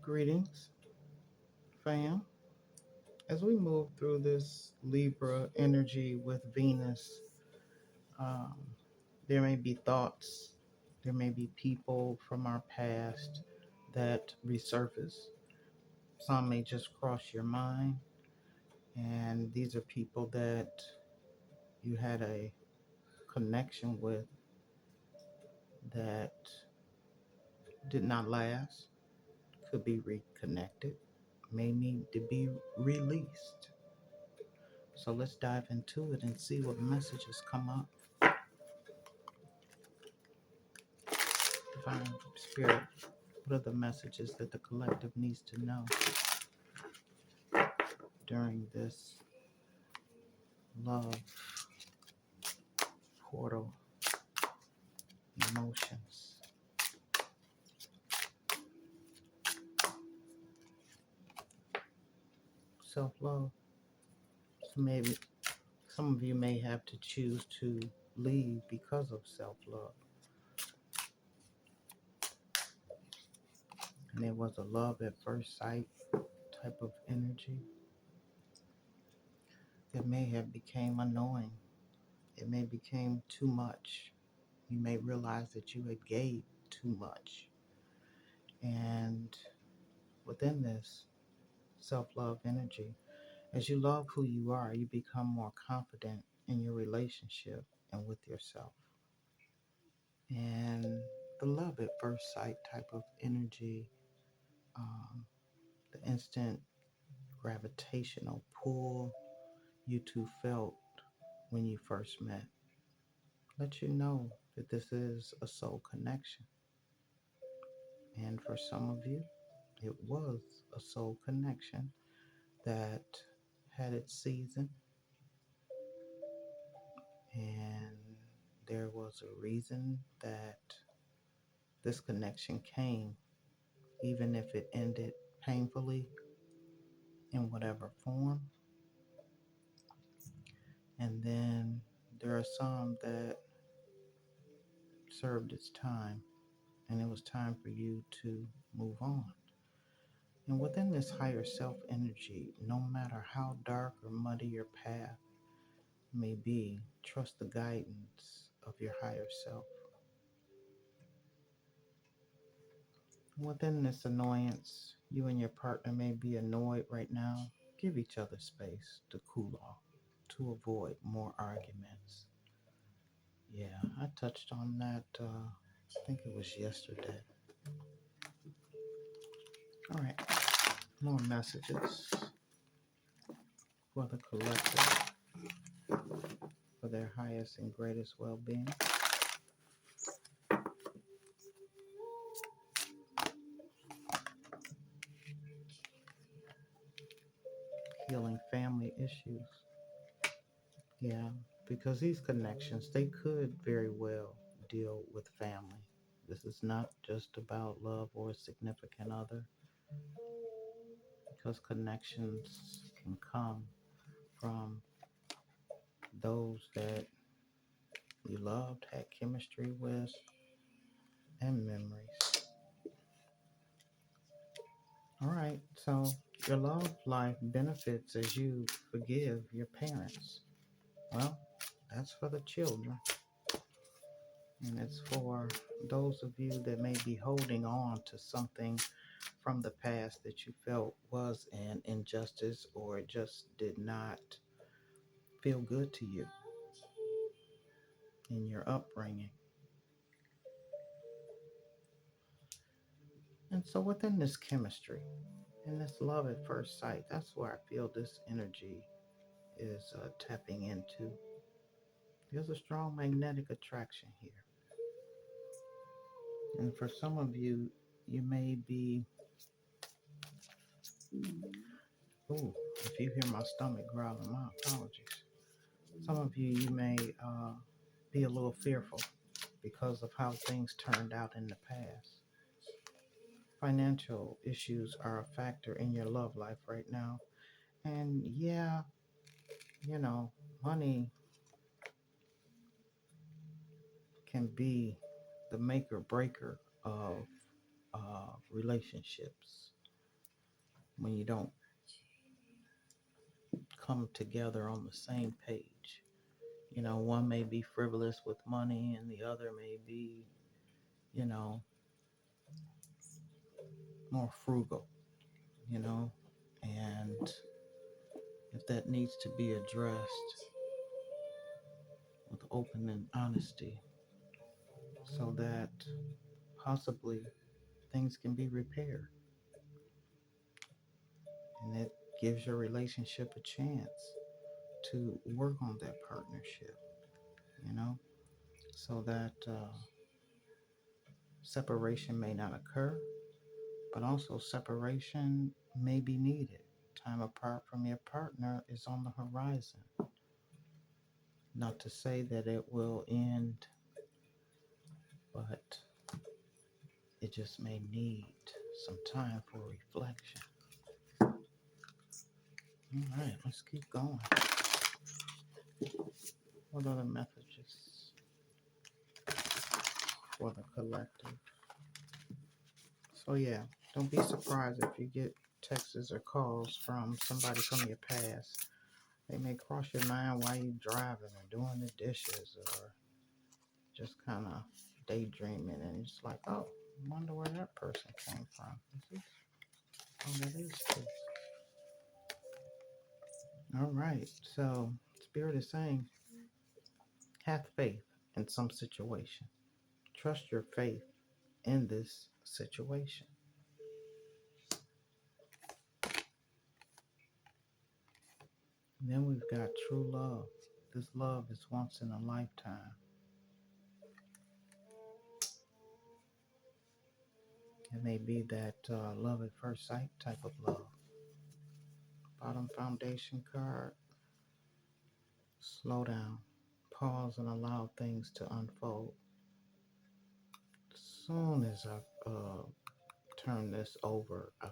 Greetings, fam. As we move through this Libra energy with Venus, um, there may be thoughts, there may be people from our past that resurface. Some may just cross your mind, and these are people that you had a connection with that did not last, could be reconnected, may need to be released. So let's dive into it and see what messages come up. Divine Spirit, what are the messages that the collective needs to know during this love portal emotions? Self love. So maybe some of you may have to choose to leave because of self love. And it was a love at first sight type of energy that may have became annoying. It may became too much. You may realize that you had gave too much. And within this self love energy, as you love who you are, you become more confident in your relationship and with yourself. And the love at first sight type of energy, the instant gravitational pull you two felt when you first met, let you know that this is a soul connection. And for some of you, it was a soul connection that had its season, and there was a reason that this connection came, even if it ended painfully in whatever form. And then there are some that served its time, and it was time for you to move on. And within this higher self energy, no matter how dark or muddy your path may be, trust the guidance of your higher self. Within this annoyance, you and your partner may be annoyed right now. Give each other space to cool off, to avoid more arguments. Yeah, I touched on that, I think it was yesterday. All right, more messages for the collective, for their highest and greatest well being. Healing family issues. Yeah, because these connections, they could very well deal with family. This is not just about love or a significant other, because connections can come from those that you loved, had chemistry with, and memories. All right, so your love life benefits as you forgive your parents. Well, that's for the children. And it's for those of you that may be holding on to something from the past that you felt was an injustice or it just did not feel good to you in your upbringing. And so within this chemistry and this love at first sight, that's where I feel this energy is tapping into. There's a strong magnetic attraction here. And for some of you, you may be, oh, if you hear my stomach growling, my apologies. Some of you, you may be a little fearful because of how things turned out in the past. Financial issues are a factor in your love life right now. And yeah, you know, money can be the make or breaker of relationships. when you don't come together on the same page. You know, one may be frivolous with money and the other may be, you know, more frugal, you know, and if that needs to be addressed with open and honesty so that possibly things can be repaired and it gives your relationship a chance to work on that partnership, you know, so that separation may not occur, but also separation may be needed. Time apart from your partner is on the horizon. Not to say that it will end, but it just may need some time for reflection. All right, let's keep going. What other messages for the collective? So, yeah, don't be surprised if you get texts or calls from somebody from your past. They may cross your mind while you're driving or doing the dishes or just kind of daydreaming, and it's like, oh, I wonder where that person came from. Is this? Oh, that is this. All right, so Spirit is saying, have faith in some situation. Trust your faith in this situation. And then we've got true love. This love is once in a lifetime. It may be that love at first sight type of love. Bottom foundation card. Slow down. Pause and allow things to unfold. As soon as I turned this over, I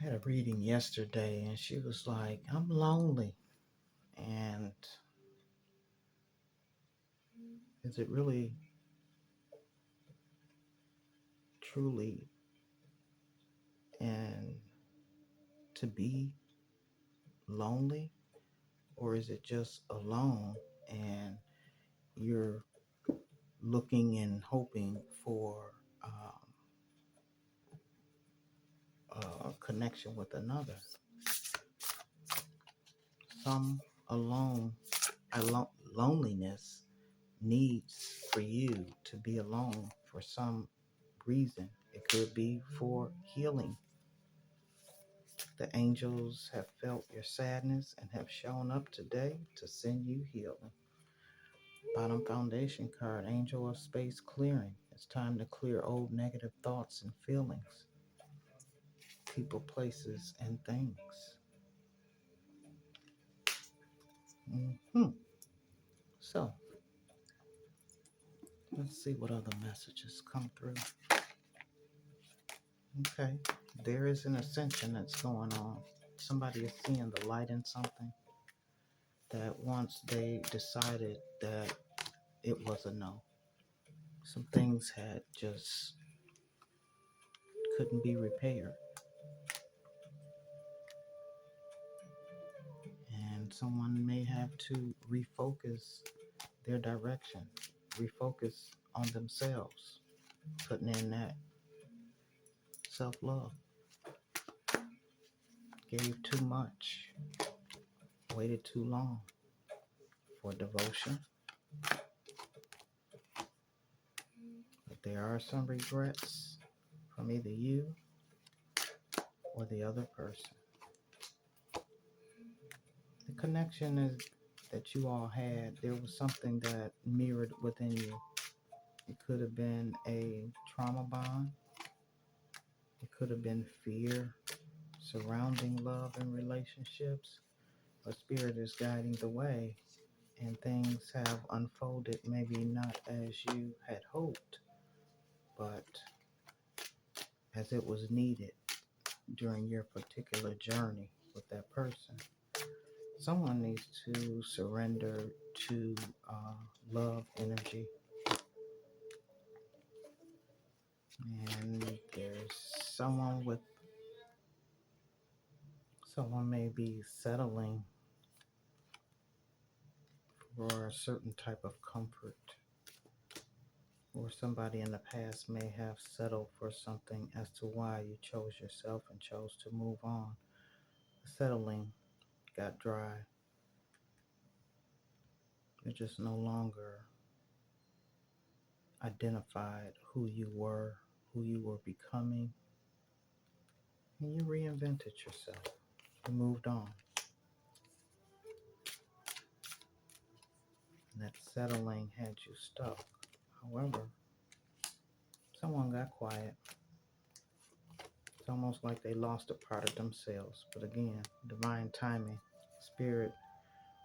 had a reading yesterday and she was like, I'm lonely. And is it really truly and to be lonely, or is it just alone and you're looking and hoping for a connection with another? Some loneliness needs for you to be alone for some reason. It could be for healing. The angels have felt your sadness and have shown up today to send you healing. Bottom foundation card, Angel of Space Clearing. It's time to clear old negative thoughts and feelings, people, places, and things. So, let's see what other messages come through. Okay, there is an ascension that's going on. Somebody is seeing the light in something that once they decided that it was a no. Some things had just couldn't be repaired. And someone may have to refocus their direction, refocus on themselves, putting in that self-love. Gave too much, waited too long for devotion. But there are some regrets from either you or the other person. The connection is that you all had, there was something that mirrored within you. It could have been a trauma bond. It could have been fear surrounding love and relationships. But Spirit is guiding the way, and things have unfolded maybe not as you had hoped, but as it was needed during your particular journey with that person. Someone needs to surrender to love energy. And there's someone with someone may be settling for a certain type of comfort, or somebody in the past may have settled for something as to why you chose yourself and chose to move on. The settling got dry. You just no longer identified who you were becoming, and you reinvented yourself. You moved on. And that settling had you stuck. However, someone got quiet. It's almost like they lost a part of themselves. But again, divine timing, spirit,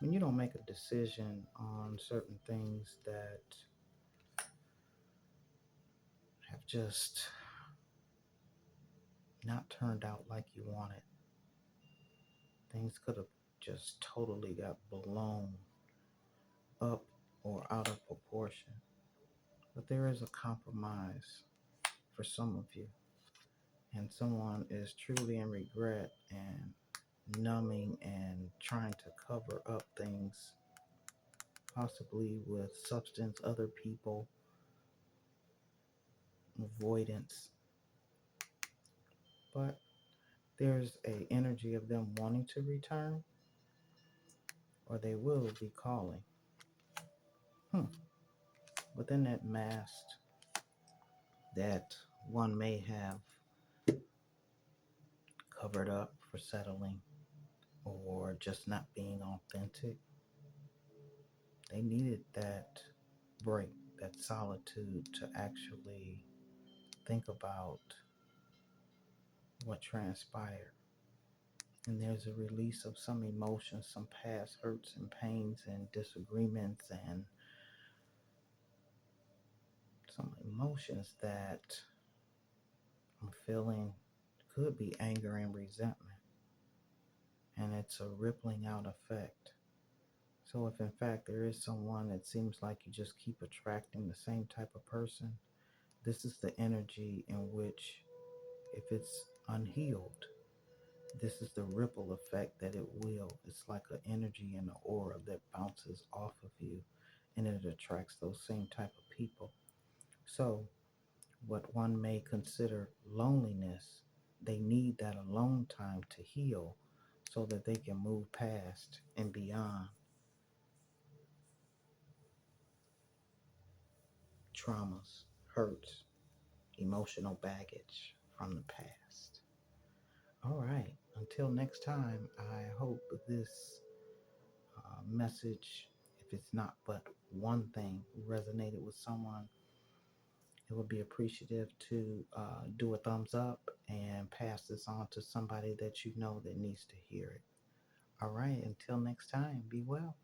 when you don't make a decision on certain things that have just not turned out like you wanted, things could have just totally got blown up or out of proportion. But there is a compromise for some of you, and someone is truly in regret and numbing and trying to cover up things, possibly with substance, other people, avoidance. But there's a energy of them wanting to return, or they will be calling. Within that mask that one may have covered up for settling or just not being authentic, they needed that break, that solitude to actually think about what transpired. And there's a release of some emotions, some past hurts and pains and disagreements, and some emotions that I'm feeling could be anger and resentment. And it's a rippling out effect. So, if in fact there is someone that seems like you just keep attracting the same type of person, this is the energy in which, if it's unhealed, this is the ripple effect that it will. It's like an energy and an aura that bounces off of you, and it attracts those same type of people. So, what one may consider loneliness, they need that alone time to heal so that they can move past and beyond traumas, hurts, emotional baggage from the past. All right, until next time, I hope this message, if it's not but one thing, resonated with someone. It would be appreciative to do a thumbs up and pass this on to somebody that you know that needs to hear it. All right, until next time, be well.